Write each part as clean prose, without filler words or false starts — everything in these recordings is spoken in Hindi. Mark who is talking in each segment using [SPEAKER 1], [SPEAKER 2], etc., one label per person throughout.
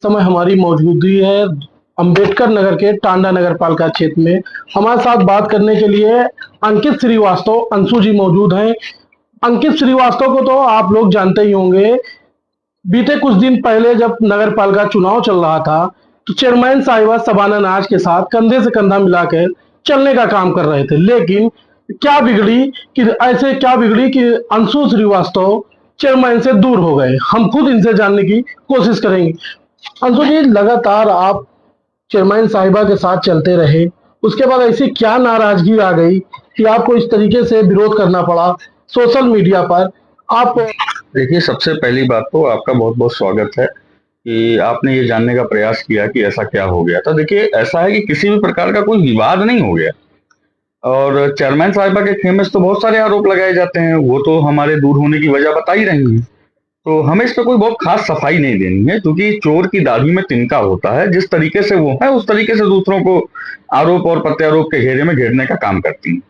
[SPEAKER 1] समय हमारी मौजूदगी है अंबेडकर नगर के टांडा नगर पालिका क्षेत्र में। हमारे साथ बात करने के लिए अंकित श्रीवास्तव अंशु जी मौजूद हैं। अंकित श्रीवास्तव को तो आप लोग जानते ही होंगे। बीते कुछ दिन पहले जब नगर पालिका चुनाव चल रहा था तो चेयरमैन साहिबा शबाना नाज के साथ कंधे से कंधा मिलाकर चलने का काम कर रहे थे, लेकिन क्या बिगड़ी कि अंशु श्रीवास्तव चेयरमैन से दूर हो गए। हम खुद इनसे जानने की कोशिश करेंगे। अंशु जी, लगातार आप चेयरमैन साहिबा के साथ चलते रहे, उसके बाद ऐसी क्या नाराजगी आ गई कि आपको इस तरीके से विरोध करना पड़ा सोशल मीडिया पर? आप
[SPEAKER 2] देखिए, सबसे पहली बात तो आपका बहुत बहुत स्वागत है कि आपने ये जानने का प्रयास किया कि ऐसा क्या हो गया था। देखिए, ऐसा है कि किसी भी प्रकार का कोई विवाद नहीं हो गया और चेयरमैन साहिबा के खेमे तो बहुत सारे आरोप लगाए जाते हैं, वो तो हमारे दूर होने की वजह बता ही रही हैं। तो हमें इस पे कोई बहुत खास सफाई नहीं देनी है, क्योंकि चोर की दाढ़ी में तिनका होता है। जिस तरीके से वो है उस तरीके से दूसरों को आरोप और प्रत्यारोप के घेरे में घेरने का काम करती हैं।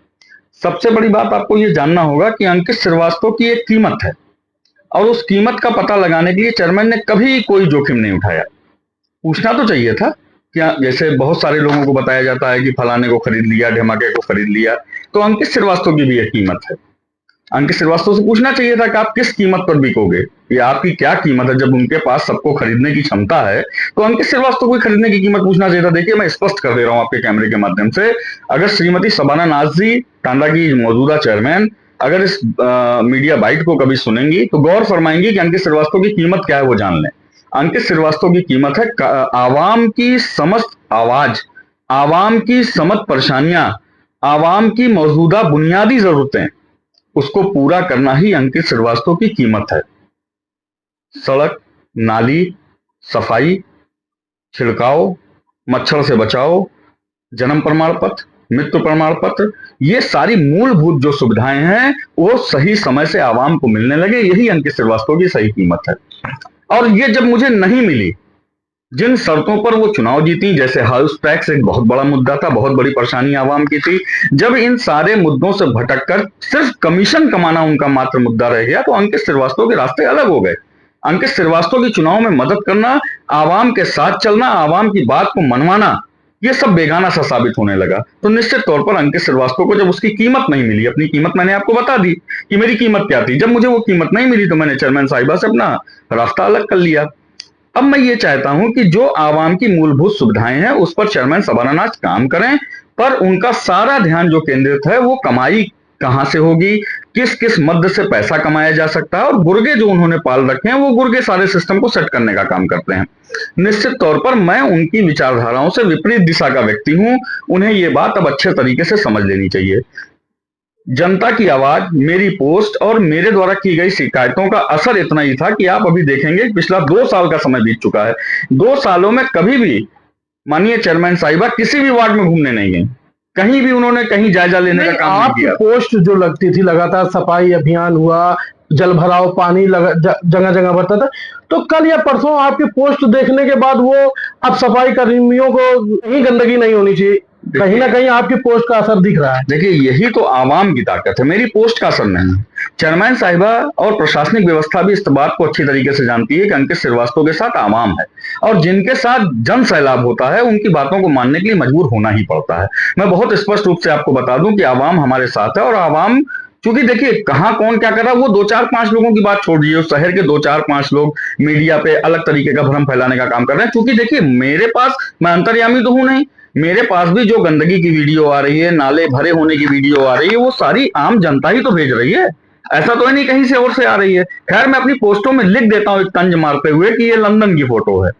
[SPEAKER 2] सबसे बड़ी बात आपको ये जानना होगा कि अंकित श्रीवास्तव की एक कीमत है और उस कीमत का पता लगाने के लिए चेयरमैन ने कभी कोई जोखिम नहीं उठाया। पूछना तो चाहिए था। क्या जैसे बहुत सारे लोगों को बताया जाता है कि फलाने को खरीद लिया, ढेमाके को खरीद लिया, तो अंकित श्रीवास्तव की भी एक कीमत है। अंकित श्रीवास्तव से पूछना चाहिए था कि आप किस कीमत पर बिकोगे, या आपकी क्या कीमत है। जब उनके पास सबको खरीदने की क्षमता है तो अंकित श्रीवास्तव को खरीदने की कीमत पूछना चाहिए था। देखिए, मैं स्पष्ट कर दे रहा हूं आपके कैमरे के माध्यम से, अगर श्रीमती शबाना नाज जी, टांडा की मौजूदा चेयरमैन, अगर इस मीडिया बाइट को कभी सुनेंगी तो गौर फरमाएंगी कि अंकित श्रीवास्तव की कीमत क्या है वो जान लें। अंकित श्रीवास्तव की कीमत है आवाम की समस्त आवाज, आवाम की समस्त परेशानियां, आवाम की मौजूदा बुनियादी जरूरतें, उसको पूरा करना ही अंकित श्रीवास्तव की कीमत है। सड़क, नाली, सफाई, छिड़काव, मच्छर से बचाओ, जन्म प्रमाण पत्र, मृत्यु प्रमाण पत्र, ये सारी मूलभूत जो सुविधाएं हैं वो सही समय से आवाम को मिलने लगे, यही अंकित श्रीवास्तव की सही कीमत है। और ये जब मुझे नहीं मिली, जिन शर्तों पर वो चुनाव जीती, जैसे हाउस टैक्स एक बहुत बड़ा मुद्दा था, बहुत बड़ी परेशानी आवाम की थी, जब इन सारे मुद्दों से भटककर सिर्फ कमीशन कमाना उनका मात्र मुद्दा रह गया तो अंकित श्रीवास्तव के रास्ते अलग हो गए। अंकित श्रीवास्तव की चुनाव में मदद करना, आवाम के साथ चलना, आवाम की बात को मनवाना, ये सब बेगाना सा साबित होने लगा। तो निश्चित तौर पर अंकित श्रीवास्तव को जब उसकी कीमत नहीं मिली, अपनी कीमत मैंने आपको बता दी कि मेरी कीमत क्या थी, जब मुझे वो कीमत नहीं मिली तो मैंने चेयरमैन साहिबा से अपना रास्ता अलग कर लिया। अब मैं ये चाहता हूं कि जो आवाम की मूलभूत सुविधाएं हैं उस पर चेयरमैन शबाना नाज काम करें, पर उनका सारा ध्यान जो केंद्रित है वो कमाई कहां से होगी, किस किस मद से पैसा कमाया जा सकता है, और गुर्गे जो उन्होंने पाल रखे हैं वो गुर्गे सारे सिस्टम को सेट करने का काम करते हैं। निश्चित तौर पर मैं उनकी विचारधाराओं से विपरीत दिशा का व्यक्ति हूं, उन्हें ये बात अब अच्छे तरीके से समझ लेनी चाहिए। जनता की आवाज, मेरी पोस्ट और मेरे द्वारा की गई शिकायतों का असर इतना ही था कि आप अभी देखेंगे पिछला 2 साल का समय बीत चुका है। 2 सालों में कभी भी माननीय चेयरमैन साहिबा किसी भी वार्ड में घूमने नहीं गई, कहीं भी उन्होंने कहीं जायजा लेने का काम नहीं किया।
[SPEAKER 1] पोस्ट जो लगती थी, लगातार सफाई अभियान हुआ, जल भराव, पानी जगह जगह भरता था, तो कल या परसों आपकी पोस्ट देखने के बाद वो अब सफाई कर्मियों को कहीं गंदगी नहीं होनी चाहिए, कहीं ना कहीं आपकी पोस्ट का असर दिख रहा है।
[SPEAKER 2] देखिए, यही तो आवाम की ताकत है, मेरी पोस्ट का असर नहीं। चेयरमैन साहिबा और प्रशासनिक व्यवस्था भी इस बात को अच्छी तरीके से जानती है कि अंकित श्रीवास्तव के साथ आवाम है, और जिनके साथ जन सैलाब होता है उनकी बातों को मानने के लिए मजबूर होना ही पड़ता है। मैं बहुत स्पष्ट रूप से आपको बता दूं कि आवाम हमारे साथ है, और आवाम क्योंकि देखिए कहां कौन क्या कर रहा है वो 2-4-5 लोगों की बात छोड़ दीजिए, शहर के 2-4-5 लोग मीडिया पे अलग तरीके का भ्रम फैलाने का काम कर रहे हैं। क्योंकि देखिए, मेरे पास, मैं अंतर्यामी तो हूं नहीं, मेरे पास भी जो गंदगी की वीडियो आ रही है, नाले भरे होने की वीडियो आ रही है, वो सारी आम जनता ही तो भेज रही है, ऐसा तो है नहीं कहीं से और से आ रही है। खैर, मैं अपनी पोस्टों में लिख देता हूं एक तंज मारते हुए कि ये लंदन की फोटो है,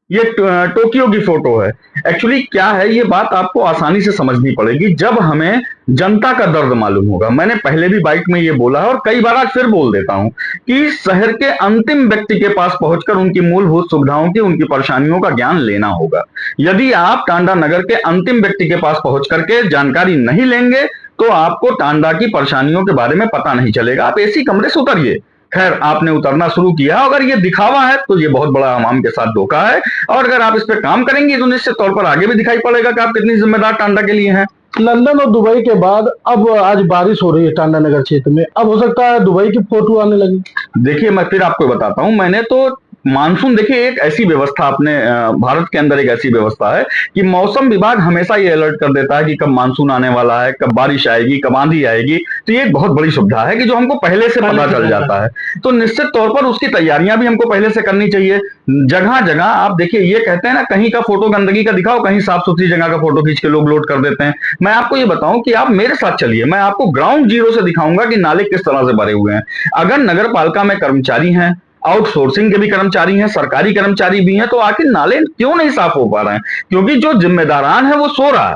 [SPEAKER 2] ये टोक्यो की फोटो है। एक्चुअली क्या है, ये बात आपको आसानी से समझनी पड़ेगी जब हमें जनता का दर्द मालूम होगा। मैंने पहले भी बाइट में ये बोला है और कई बार आज फिर बोल देता हूं कि शहर के अंतिम व्यक्ति के पास पहुंचकर उनकी मूलभूत सुविधाओं की, उनकी परेशानियों का ज्ञान लेना होगा। यदि आप टांडा नगर के अंतिम व्यक्ति के पास पहुंच करके जानकारी नहीं लेंगे तो आपको टांडा की परेशानियों के बारे में पता नहीं चलेगा। आप एसी कमरे से उतरिए। खैर, आपने उतरना शुरू किया, अगर ये दिखावा है तो ये बहुत बड़ा आवाम के साथ धोखा है, और अगर आप इस पे काम करेंगे तो निश्चित तौर पर आगे भी दिखाई पड़ेगा कि आप कितनी जिम्मेदार टांडा के लिए हैं।
[SPEAKER 1] लंदन और दुबई के बाद अब आज बारिश हो रही है टांडा नगर क्षेत्र में, अब हो सकता है दुबई की फोटो आने लगी।
[SPEAKER 2] देखिए, मैं फिर आपको बताता हूं, मैंने तो मानसून देखिए एक ऐसी व्यवस्था अपने भारत के अंदर एक ऐसी व्यवस्था है कि मौसम विभाग हमेशा ये अलर्ट कर देता है कि कब मानसून आने वाला है, कब बारिश आएगी, कब आंधी आएगी। तो ये एक बहुत बड़ी सुविधा है कि जो हमको पहले से पता चल जाता है। तो निश्चित तौर पर उसकी तैयारियां भी हमको पहले से करनी चाहिए। जगह जगह आप देखिए, ये कहते हैं ना, कहीं का फोटो गंदगी का दिखाओ, कहीं साफ सुथरी जगह का फोटो खींच के लोग लोड कर देते हैं। मैं आपको ये बताऊं कि आप मेरे साथ चलिए, मैं आपको ग्राउंड जीरो से दिखाऊंगा कि नाले किस तरह से भरे हुए हैं। अगर नगर पालिका में कर्मचारी हैं, आउटसोर्सिंग के भी कर्मचारी हैं, सरकारी कर्मचारी भी हैं, तो आखिर नाले क्यों नहीं साफ हो पा रहे हैं? क्योंकि जो जिम्मेदारान है वो सो रहा है।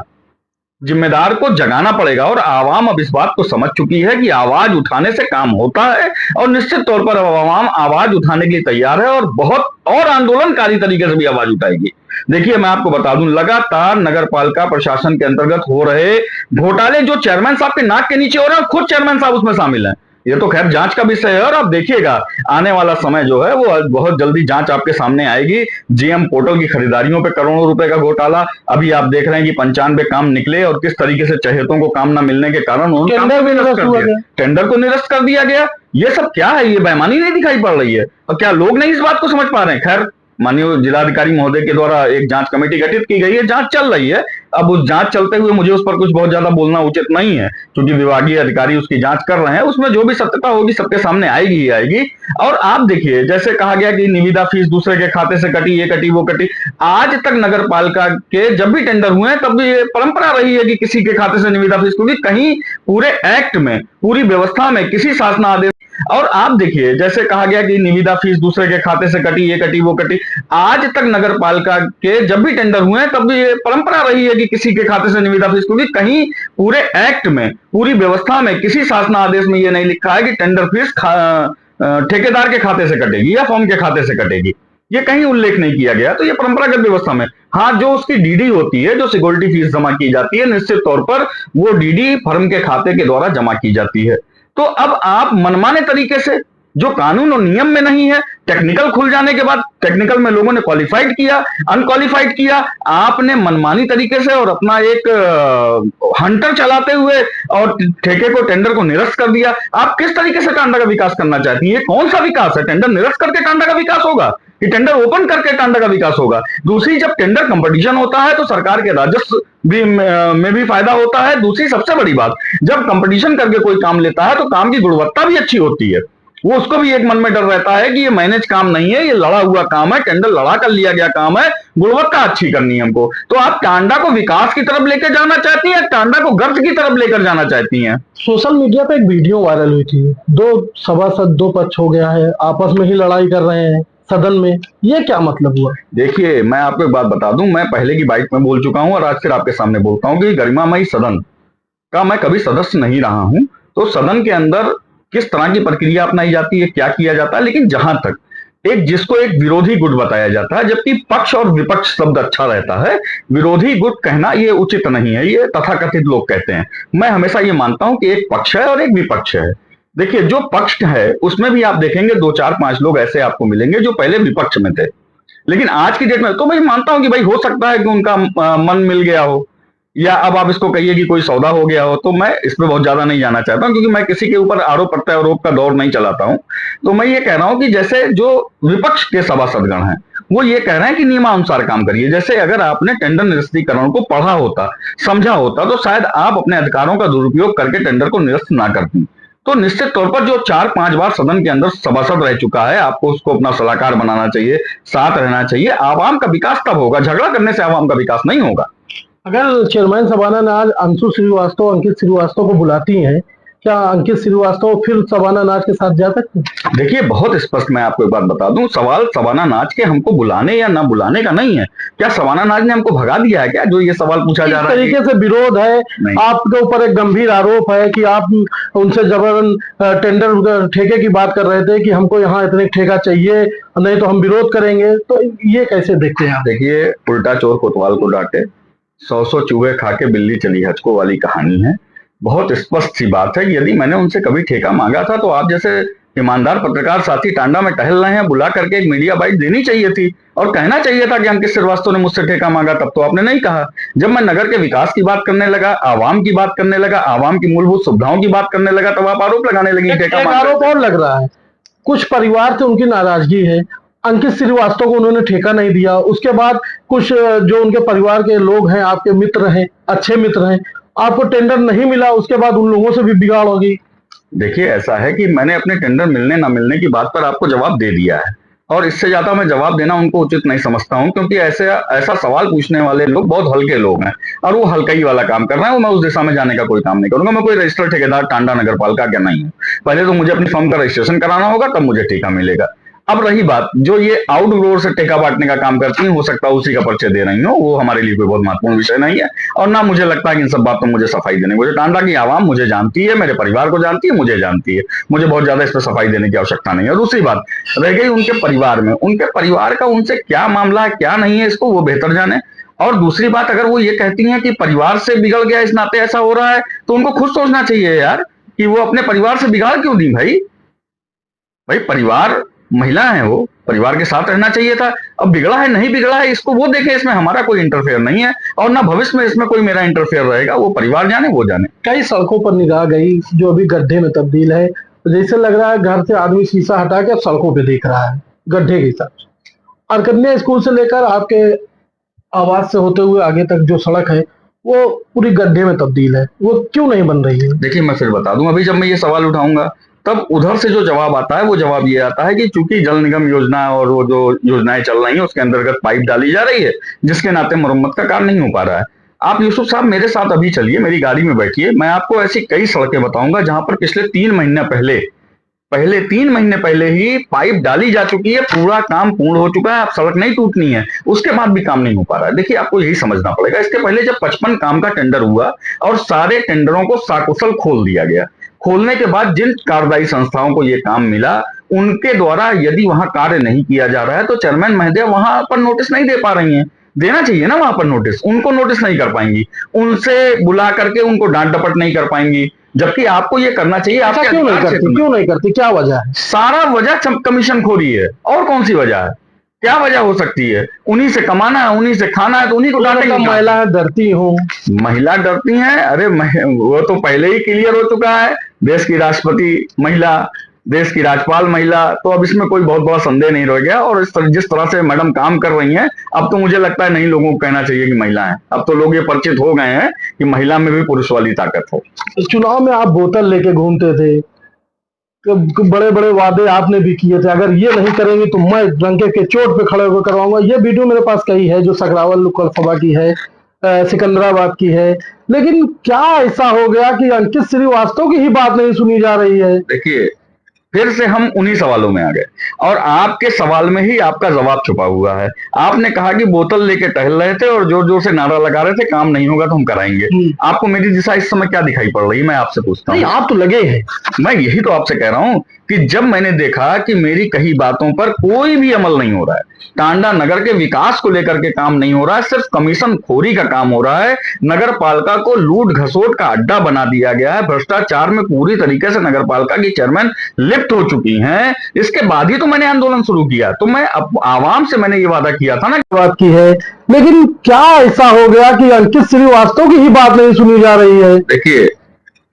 [SPEAKER 2] जिम्मेदार को जगाना पड़ेगा और आवाम अब इस बात को समझ चुकी है कि आवाज उठाने से काम होता है और निश्चित तौर पर आवाम आवाज उठाने के लिए तैयार है और बहुत और आंदोलनकारी तरीके से भी आवाज उठाएगी। देखिए, मैं आपको बता दूं, लगातार नगर पालिका प्रशासन के अंतर्गत हो रहे घोटाले जो चेयरमैन साहब के नाक के नीचे हो रहे हैं, खुद चेयरमैन साहब उसमें शामिल हैं। ये तो खैर जांच का विषय है और आप देखिएगा आने वाला समय जो है वो बहुत जल्दी जांच आपके सामने आएगी। जीएम पोर्टल की खरीदारियों पे करोड़ों रुपए का घोटाला, अभी आप देख रहे हैं कि 95 काम निकले और किस तरीके से चहेतों को काम न मिलने के कारण टेंडर को निरस्त कर दिया गया। ये सब क्या है? ये बेईमानी नहीं दिखाई पड़ रही है? और क्या लोग नहीं इस बात को समझ पा रहे हैं? खैर, माननीय जिलाधिकारी महोदय के द्वारा एक जांच कमेटी गठित की गई है, जांच चल रही है। अब उस जांच चलते हुए मुझे उस पर कुछ बहुत ज्यादा बोलना उचित नहीं है, क्योंकि विभागीय अधिकारी उसकी जांच कर रहे हैं। उसमें जो भी सत्यता होगी सबके सामने आएगी ही आएगी। और आप देखिए, जैसे कहा गया कि निविदा फीस दूसरे के खाते से कटी, ये कटी, वो कटी। आज तक नगर पालिका के जब भी टेंडर हुए हैं तब भी ये परंपरा रही है कि किसी के खाते से निविदा फीस, क्योंकि कहीं पूरे एक्ट में, पूरी व्यवस्था में किसी शासनादेश। और आप देखिए, जैसे कहा गया कि निविदा फीस दूसरे के खाते से कटी, ये कटी, वो कटी। आज तक नगर पालिका के जब भी टेंडर हुए हैं तब भी ये परंपरा रही है कि किसी के खाते से निविदा फीस, क्योंकि कहीं पूरे एक्ट में, पूरी व्यवस्था में किसी शासनादेश में ये नहीं लिखा है कि टेंडर फीस ठेकेदार के खाते से कटेगी या फर्म के खाते से कटेगी। ये कहीं उल्लेख नहीं किया गया। तो ये परंपरागत व्यवस्था में, हाँ, जो उसकी डीडी होती है, जो सिक्योरिटी फीस जमा की जाती है, निश्चित तौर पर वो डीडी फर्म के खाते के द्वारा जमा की जाती है। तो अब आप मनमाने तरीके से, जो कानून और नियम में नहीं है, टेक्निकल खुल जाने के बाद, टेक्निकल में लोगों ने क्वालिफाइड किया, अनक्वालिफाइड किया, आपने मनमानी तरीके से और अपना एक हंटर चलाते हुए और ठेके को, टेंडर को निरस्त कर दिया। आप किस तरीके से टांडा का विकास करना चाहती हैं? कौन सा विकास है? टेंडर निरस्त करके टांडा का विकास होगा कि टेंडर ओपन करके टांडा का विकास होगा? दूसरी, जब टेंडर कंपटीशन होता है तो सरकार के राजस्व भी में भी फायदा होता है। दूसरी सबसे बड़ी बात, जब कंपटीशन करके कोई काम लेता है तो काम की गुणवत्ता भी अच्छी होती है। वो उसको भी एक मन में डर रहता है कि ये मैनेज काम नहीं है, ये लड़ा हुआ काम है, टेंडर लड़ा कर लिया गया काम है, गुणवत्ता अच्छी करनी है हमको। तो आप टांडा को विकास की तरफ लेकर जाना चाहती हैं, टांडा को गर्ज की तरफ लेकर जाना चाहती हैं?
[SPEAKER 1] सोशल मीडिया पे एक वीडियो वायरल हुई थी, दो सभासद, दो पक्ष हो गया है, आपस में ही लड़ाई कर रहे हैं सदन में। ये क्या मतलब हुआ?
[SPEAKER 2] देखिए, मैं आपको एक बात बता दूं, मैं पहले की बाइट में बोल चुका हूं और आज फिर आपके सामने बोलता हूं कि गरिमामयी सदन का मैं कभी सदस्य नहीं रहा हूं। तो सदन के अंदर किस तरह की प्रक्रिया अपनाई जाती है, क्या किया जाता है, लेकिन जहां तक जिसको एक विरोधी गुट बताया जाता है, जबकि पक्ष और विपक्ष शब्द अच्छा रहता है, विरोधी गुट कहना ये उचित नहीं है, ये तथाकथित लोग कहते हैं। मैं हमेशा ये मानता हूं कि एक पक्ष है और एक विपक्ष है। देखिए, जो पक्ष है उसमें भी आप देखेंगे 2, 4, 5 लोग ऐसे आपको मिलेंगे जो पहले विपक्ष में थे, लेकिन आज की डेट में तो मैं मानता हूं कि भाई हो सकता है कि उनका मन मिल गया हो, या अब आप इसको कहिए कि कोई सौदा हो गया हो। तो मैं इसमें बहुत ज्यादा नहीं जाना चाहता हूं, क्योंकि मैं किसी के ऊपर आरोप प्रत्यारोप का दौर नहीं चलाता हूं। तो मैं ये कह रहा हूं कि जैसे जो विपक्ष के सभासदगण हैं वो ये कह रहे हैं कि नियमानुसार काम करिए। जैसे अगर आपने टेंडर निरस्तीकरण को पढ़ा होता, समझा होता, तो शायद आप अपने अधिकारों का दुरुपयोग करके टेंडर को निरस्त ना करती। तो निश्चित तौर पर जो 4-5 बार सदन के अंदर सभासद रह चुका है, आपको उसको अपना सलाहकार बनाना चाहिए, साथ रहना चाहिए। आवाम का विकास तब होगा, झगड़ा करने से आवाम का विकास नहीं होगा।
[SPEAKER 1] अगर चेयरमैन सबाना आज अंशु श्रीवास्तव, अंकित श्रीवास्तव को बुलाती हैं, क्या अंकित श्रीवास्तव फिर सबाना नाज के साथ जा सकते हैं?
[SPEAKER 2] देखिए, बहुत स्पष्ट मैं आपको एक बात बता दूं, सवाल सबाना नाज के हमको बुलाने या ना बुलाने का नहीं है। क्या सबाना नाज ने हमको भगा दिया है क्या? जो ये सवाल पूछा जा रहा है,
[SPEAKER 1] तरीके से विरोध है, आपके ऊपर एक गंभीर आरोप है कि आप उनसे जबरन टेंडर ठेके की बात कर रहे थे कि हमको यहाँ इतने ठेका चाहिए, नहीं तो हम विरोध करेंगे। तो ये कैसे देखते हैं?
[SPEAKER 2] देखिए, उल्टा चोर कोतवाल को डांटे, 100 चूहे खा के बिल्ली चली हचको वाली कहानी है। बहुत स्पष्ट सी बात है कि यदि मैंने उनसे कभी ठेका मांगा था तो आप जैसे ईमानदार पत्रकार साथी टांडा में टहल रहे हैं, बुला करके एक मीडिया बाइट देनी चाहिए थी और कहना चाहिए था कि अंकित श्रीवास्तव ने मुझसे ठेका मांगा। तब तो आपने नहीं कहा। जब मैं नगर के विकास की बात करने लगा, आवाम की बात करने लगा, आवाम की मूलभूत सुविधाओं की बात करने लगा, तब आप आरोप लगाने लगी ठेका।
[SPEAKER 1] आरोप और लग रहा है, कुछ परिवार से उनकी नाराजगी है, अंकित श्रीवास्तव को उन्होंने ठेका नहीं दिया, उसके बाद कुछ जो उनके परिवार के लोग हैं, आपके मित्र हैं, अच्छे मित्र हैं, आपको टेंडर नहीं मिला, उसके बाद उन लोगों से भी बिगाड़ हो गई।
[SPEAKER 2] देखिए ऐसा है कि मैंने अपने टेंडर मिलने ना मिलने की बात पर आपको जवाब दे दिया है, और इससे ज्यादा मैं जवाब देना उनको उचित नहीं समझता हूं, क्योंकि ऐसे ऐसा सवाल पूछने वाले लोग बहुत हल्के लोग हैं और वो हल्का ही वाला काम कर रहे हैं। मैं उस दिशा में जाने का कोई काम नहीं करूंगा। मैं कोई रजिस्टर्ड ठेकेदार टांडा नगर पालिका क्या नहीं हूँ। पहले तो मुझे अपनी फर्म का रजिस्ट्रेशन कराना होगा, तब मुझे ठेका मिलेगा। अब रही बात जो ये आउटडोर से ठेका बांटने का काम करती है, हो सकता है उसी का परिचय दे रही हो, वो हमारे लिए कोई बहुत महत्वपूर्ण विषय नहीं है, और ना मुझे लगता है कि इन सब बातों में मुझे सफाई देने को। टांडा की आवाम मुझे जानती है, मेरे परिवार को जानती है, मुझे जानती है, मुझे बहुत ज्यादा इस पर सफाई देने की आवश्यकता नहीं है। और दूसरी बात रह गई उनके परिवार में, उनके परिवार का उनसे क्या मामला है क्या नहीं है, इसको वो बेहतर जाने। और दूसरी बात, अगर वो ये कहती हैं कि परिवार से बिगड़ गया इस नाते ऐसा हो रहा है, तो उनको खुद सोचना चाहिए यार कि वो अपने परिवार से बिगाड़ क्यों दी। भाई परिवार, महिला है, वो परिवार के साथ रहना चाहिए था। अब बिगड़ा है नहीं बिगड़ा है इसको वो देखे, इसमें हमारा कोई इंटरफेयर नहीं है, और ना भविष्य में इसमें कोई मेरा इंटरफेयर रहेगा। वो परिवार जाने, वो जाने।
[SPEAKER 1] कई सड़कों पर निगाह गई जो अभी गड्ढे में तब्दील है, जैसे लग रहा है घर से आदमी शीशा हटा के अब सड़कों पे देख रहा है गड्ढे के हिसाब से। और कन्या स्कूल से लेकर आपके आवास से होते हुए आगे तक जो सड़क है वो पूरी गड्ढे में तब्दील है, वो क्यों नहीं बन रही है?
[SPEAKER 2] देखिए मैं फिर बता दूं, अभी जब मैं ये सवाल उठाऊंगा तब उधर से जो जवाब आता है वो जवाब ये आता है कि चूंकि जल निगम योजना और वो जो योजनाएं चल रही हैं उसके अंतर्गत पाइप डाली जा रही है, जिसके नाते मरम्मत का कार्य नहीं हो पा रहा है। आप यूसुफ साहब मेरे साथ अभी चलिए, मेरी गाड़ी में बैठिए, मैं आपको ऐसी कई सड़कें बताऊंगा जहां पर पिछले 3 महीने पहले 3 महीने पहले ही पाइप डाली जा चुकी है, पूरा काम पूर्ण हो चुका है, अब सड़क नहीं टूटनी है, उसके बाद भी काम नहीं हो पा रहा है। देखिए आपको यही समझना पड़ेगा, इसके पहले जब 55 काम का टेंडर हुआ और सारे टेंडरों को साकुशल खोल दिया गया, खोलने के बाद जिन कार्यदायी संस्थाओं को ये काम मिला उनके द्वारा यदि वहां कार्य नहीं किया जा रहा है तो चेयरमैन महोदय वहां पर नोटिस नहीं दे पा रही हैं। देना चाहिए ना वहां पर नोटिस, उनको नोटिस नहीं कर पाएंगी, उनसे बुला करके उनको डांट डपट नहीं कर पाएंगी, जबकि आपको ये करना चाहिए। आप
[SPEAKER 1] क्यों नहीं करती, क्या वजह है?
[SPEAKER 2] सारा वजह कमीशन खोरी है, और कौन सी वजह है? क्या वजह हो सकती है? उन्हीं से कमाना है, उन्हीं से खाना है, तो उन्हीं को डांटेंगे।
[SPEAKER 1] महिला डरती हो,
[SPEAKER 2] महिला डरती हैं? अरे वो तो पहले ही क्लियर हो चुका है, देश की राष्ट्रपति महिला, देश की राज्यपाल महिला, तो अब इसमें कोई बहुत बड़ा संदेह नहीं रह गया। और जिस तरह से मैडम काम कर रही हैं, अब तो मुझे लगता है नहीं लोगों को कहना चाहिए कि महिला है, अब तो लोग ये परिचित हो गए हैं कि महिला में भी पुरुष वाली ताकत है।
[SPEAKER 1] चुनाव में आप बोतल लेके घूमते थे, बड़े बड़े वादे आपने भी किए थे, अगर ये नहीं करेंगे तो मैं डंके के चोट पे खड़े होकर करवाऊंगा। ये वीडियो मेरे पास कई है, जो सकरावल लोकसभा की है, सिकंदराबाद की है, लेकिन क्या ऐसा हो गया कि अंकित श्रीवास्तव की ही बात नहीं सुनी जा रही है?
[SPEAKER 2] देखिए फिर से हम उन्हीं सवालों में आ गए, और आपके सवाल में ही आपका जवाब छुपा हुआ है। आपने कहा कि बोतल लेके टहल रहे थे और जोर जोर से नारा लगा रहे थे काम नहीं होगा तो हम कराएंगे। आपको मेरी दिशा इस समय क्या दिखाई पड़ रही है, मैं आपसे पूछता हूँ।
[SPEAKER 1] आप तो लगे हैं।
[SPEAKER 2] मैं यही तो आपसे कह रहा हूं कि जब मैंने देखा कि मेरी कही बातों पर कोई भी अमल नहीं हो रहा है, टांडा नगर के विकास को लेकर के काम नहीं हो रहा है, सिर्फ कमीशन खोरी का काम हो रहा है, नगर पालिका को लूट घसोट का अड्डा बना दिया गया है, भ्रष्टाचार में पूरी तरीके से नगर पालिका की चेयरमैन लिप्त हो चुकी हैं, इसके बाद ही तो मैंने आंदोलन शुरू किया। तो मैं आवाम से मैंने ये वादा किया था ना,
[SPEAKER 1] बात की है, लेकिन क्या ऐसा हो गया कि अंकित श्रीवास्तव की ही बात नहीं सुनी जा रही है?
[SPEAKER 2] देखिए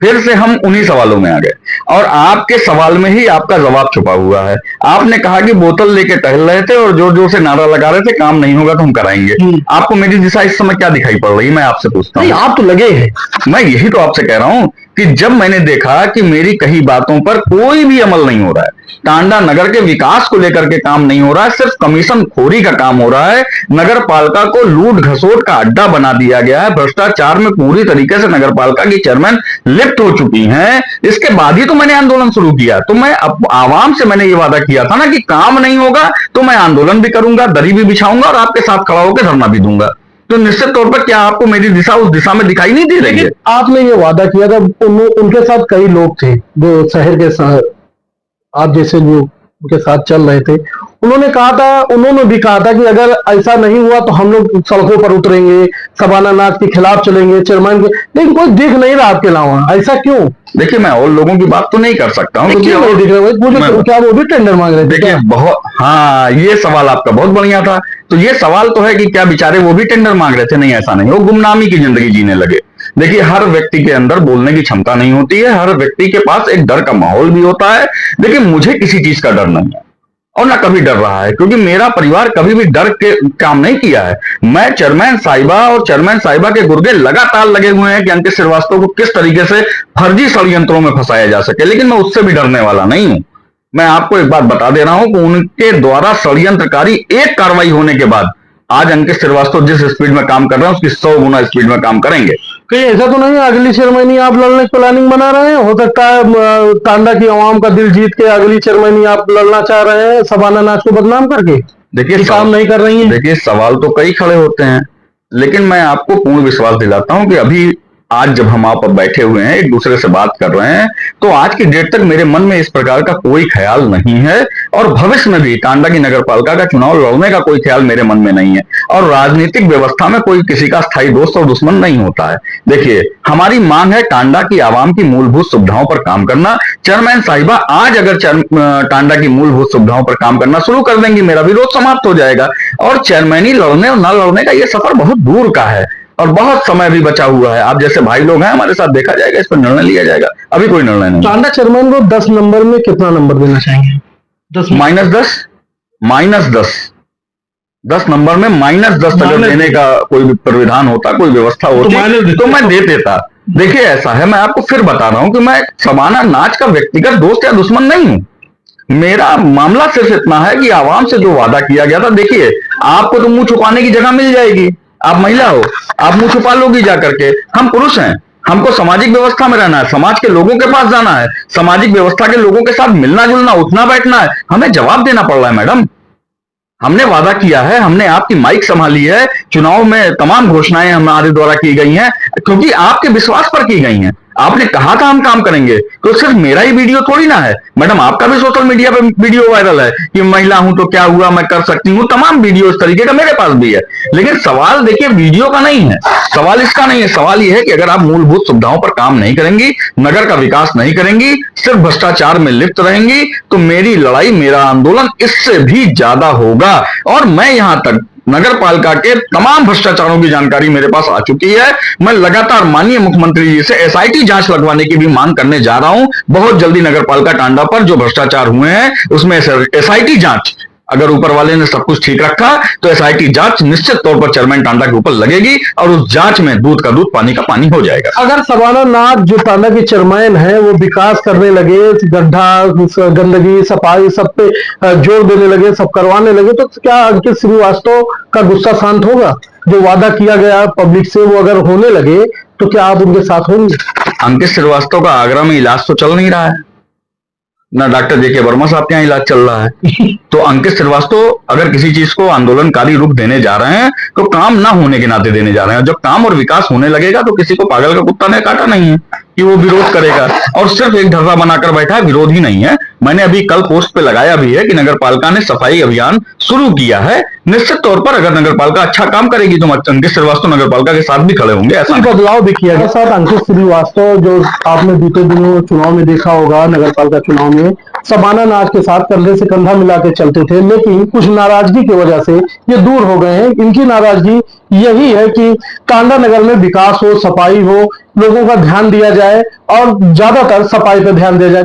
[SPEAKER 2] फिर से हम उन्हीं सवालों में आ गए, और आपके सवाल में ही आपका जवाब छुपा हुआ है। आपने कहा कि बोतल लेके टहल रहे थे और जोर जोर से नारा लगा रहे थे काम नहीं होगा तो हम कराएंगे। आपको मेरी दिशा इस समय क्या दिखाई पड़ रही है, मैं आपसे पूछता हूँ।
[SPEAKER 1] आप तो लगे हैं।
[SPEAKER 2] मैं यही तो आपसे कह रहा हूं कि जब मैंने देखा कि मेरी कही बातों पर कोई भी अमल नहीं हो रहा है, टांडा नगर के विकास को लेकर के काम नहीं हो रहा है, सिर्फ कमीशन खोरी का काम हो रहा है, नगर पालिका को लूट घसोट का अड्डा बना दिया गया है, भ्रष्टाचार में पूरी तरीके से नगर पालिका की चेयरमैन लिप्त हो चुकी हैं, इसके बाद ही तो मैंने आंदोलन शुरू किया। तो मैं आवाम से मैंने ये वादा किया था ना कि काम नहीं होगा तो मैं आंदोलन भी करूंगा, दरी भी बिछाऊंगा और आपके साथ खड़ा होकर धरना भी दूंगा। तो निश्चित तौर पर क्या आपको मेरी दिशा उस दिशा में दिखाई नहीं दे रही है?
[SPEAKER 1] आपने ये वादा किया था, उनके साथ कई लोग थे जो शहर के साथ आप जैसे जो उनके साथ चल रहे थे, उन्होंने भी कहा था कि अगर ऐसा नहीं हुआ तो हम लोग सड़कों पर उतरेंगे, शबाना नाज के खिलाफ चलेंगे, चेयरमैन के, लेकिन कोई दिख नहीं रहा आपके अलावा। ऐसा क्यों?
[SPEAKER 2] देखिए मैं और लोगों की बात तो नहीं कर सकता हूँ,
[SPEAKER 1] क्यों नहीं दिख रहे? क्या वो भी टेंडर मांग रहे थे?
[SPEAKER 2] देखिए बहुत, हाँ ये सवाल आपका बहुत बढ़िया था। तो ये सवाल तो है कि क्या बेचारे वो भी टेंडर मांग रहे थे? नहीं, ऐसा नहीं, वो गुमनामी की जिंदगी जीने लगे। देखिए हर व्यक्ति के अंदर बोलने की क्षमता नहीं होती है, हर व्यक्ति के पास एक डर का माहौल भी होता है। देखिए मुझे किसी चीज का डर नहीं है, और ना कभी डर रहा है, क्योंकि मेरा परिवार कभी भी डर के काम नहीं किया है। मैं चेयरमैन साहिबा और चेयरमैन साहिबा के गुर्गे लगातार लगे हुए हैं कि अंकित श्रीवास्तव को किस तरीके से फर्जी षड्यंत्रों में फंसाया जा सके, लेकिन मैं उससे भी डरने वाला नहीं हूं। मैं आपको एक बात बता दे रहा हूं कि उनके द्वारा षड्यंत्रकारी एक कार्रवाई होने के बाद आज अंकित श्रीवास्तव जिस स्पीड में काम कर रहे हैं उसकी 100 गुना स्पीड में काम करेंगे।
[SPEAKER 1] कहीं ऐसा तो नहीं अगली 6 महीने आप लड़ने की प्लानिंग बना रहे हैं? हो सकता है टांडा की आवाम का दिल जीत के अगली 6 महीने आप लड़ना चाह रहे हैं शबाना नाज को बदनाम करके?
[SPEAKER 2] देखिए
[SPEAKER 1] काम नहीं कर रही है।
[SPEAKER 2] देखिए सवाल तो कई खड़े होते हैं, लेकिन मैं आपको पूर्ण विश्वास दिलाता हूं कि अभी आज जब हम आप बैठे हुए हैं एक दूसरे से बात कर रहे हैं, तो आज की डेट तक मेरे मन में इस प्रकार का कोई ख्याल नहीं है, और भविष्य में भी टांडा की नगरपालिका का चुनाव लड़ने का कोई ख्याल मेरे मन में नहीं है। और राजनीतिक व्यवस्था में कोई किसी का स्थायी दोस्त और दुश्मन नहीं होता है। देखिए हमारी मांग है टांडा की आवाम की मूलभूत सुविधाओं पर काम करना। चेयरमैन साहिबा आज अगर टांडा की मूलभूत सुविधाओं पर काम करना शुरू कर देंगी, मेरा विरोध समाप्त हो जाएगा, और चेयरमैनी लड़ने और न लड़ने का यह सफर बहुत दूर का है और बहुत समय भी बचा हुआ है। आप जैसे भाई लोग हैं हमारे साथ, देखा जाएगा, इस पर निर्णय लिया जाएगा। अभी कोई निर्णय नहीं।
[SPEAKER 1] टांडा चेयरमैन को 10 नंबर में कितना नंबर देना चाहेंगे?
[SPEAKER 2] 10 -10 नंबर में -10 अगर देने का कोई प्राविधान होता, कोई व्यवस्था होती तो मैं दे देता। देखिए ऐसा है, मैं आपको फिर बता रहा हूं कि मैं शबाना नाज का व्यक्तिगत दोस्त या दुश्मन नहीं हूं। मेरा मामला सिर्फ इतना है कि आवाम से जो वादा किया गया था, देखिए आपको तो मुंह छुपाने की जगह मिल जाएगी, आप महिला हो, आप मुंह छुपा लोगी जा करके। हम पुरुष हैं, हमको सामाजिक व्यवस्था में रहना है, समाज के लोगों के पास जाना है, सामाजिक व्यवस्था के लोगों के साथ मिलना जुलना, उठना बैठना है, हमें जवाब देना पड़ रहा है। मैडम हमने वादा किया है, हमने आपकी माइक संभाली है, चुनाव में तमाम घोषणाएं हमारे द्वारा की गई हैं क्योंकि आपके विश्वास पर की गई हैं। आपने कहा था हम काम करेंगे, तो सिर्फ मेरा ही वीडियो थोड़ी ना है मैडम, आपका भी सोशल मीडिया पे वीडियो वायरल है कि महिला हूं तो क्या हुआ, मैं कर सकती हूँ, तमाम वीडियो इस तरीके का मेरे पास भी है। लेकिन सवाल देखिए वीडियो का नहीं है, सवाल इसका नहीं है, सवाल यह है कि अगर आप मूलभूत सुविधाओं पर काम नहीं करेंगी, नगर का विकास नहीं करेंगी, सिर्फ भ्रष्टाचार में लिप्त रहेंगी, तो मेरी लड़ाई, मेरा आंदोलन इससे भी ज्यादा होगा। और मैं यहां तक नगर पालिका के तमाम भ्रष्टाचारों की जानकारी मेरे पास आ चुकी है। मैं लगातार माननीय मुख्यमंत्री जी से एसआईटी जांच लगवाने की भी मांग करने जा रहा हूं। बहुत जल्दी नगर पालिका टांडा पर जो भ्रष्टाचार हुए हैं उसमें एसआईटी जांच, अगर ऊपर वाले ने सब कुछ ठीक रखा तो एसआईटी जांच निश्चित तौर पर चेयरमैन टांडा के ऊपर लगेगी और उस जांच में दूध का दूध पानी का पानी हो जाएगा।
[SPEAKER 1] अगर शबाना नाज जो टांडा की चेयरमैन है वो विकास करने लगे, गड्ढा, गंदगी, सफाई सब पे जोर देने लगे, सब करवाने लगे, तो क्या अंकित श्रीवास्तव का गुस्सा शांत होगा? जो वादा किया गया पब्लिक से वो अगर होने लगे तो क्या आप उनके साथ होंगे?
[SPEAKER 2] अंकित श्रीवास्तव का आगरा में इलाज तो चल नहीं रहा है, ना डॉक्टर जेके वर्मा साहब के यहाँ इलाज चल रहा है। तो अंकित श्रीवास्तव अगर किसी चीज को आंदोलनकारी रूप देने जा रहे हैं तो काम ना होने के नाते देने जा रहे हैं। जब काम और विकास होने लगेगा तो किसी को पागल का कुत्ता ने काटा नहीं है कि वो विरोध करेगा और सिर्फ एक ढर्रा बनाकर बैठा है, विरोध ही नहीं है। मैंने अभी कल पोस्ट पे लगाया भी है कि नगर पालिका ने सफाई अभियान शुरू किया है। निश्चित तौर पर अगर नगर पालिका अच्छा काम करेगी तो अंकित श्रीवास्तव नगर पालिका के साथ भी खड़े होंगे। ऐसा
[SPEAKER 1] बदलाव भी किया गया साथ अंकित श्रीवास्तव, जो आपने बीते दिनों चुनाव में देखा होगा, नगर पालिका चुनाव में शबाना नाज के साथ कंधे से कंधा मिला के चलते थे, लेकिन कुछ नाराजगी की वजह से ये दूर हो गए हैं। इनकी नाराजगी यही है कि टांडा नगर में विकास हो, सफाई हो, लोगों का ध्यान दिया जाए और ज्यादातर सफाई पर ध्यान दिया जाए।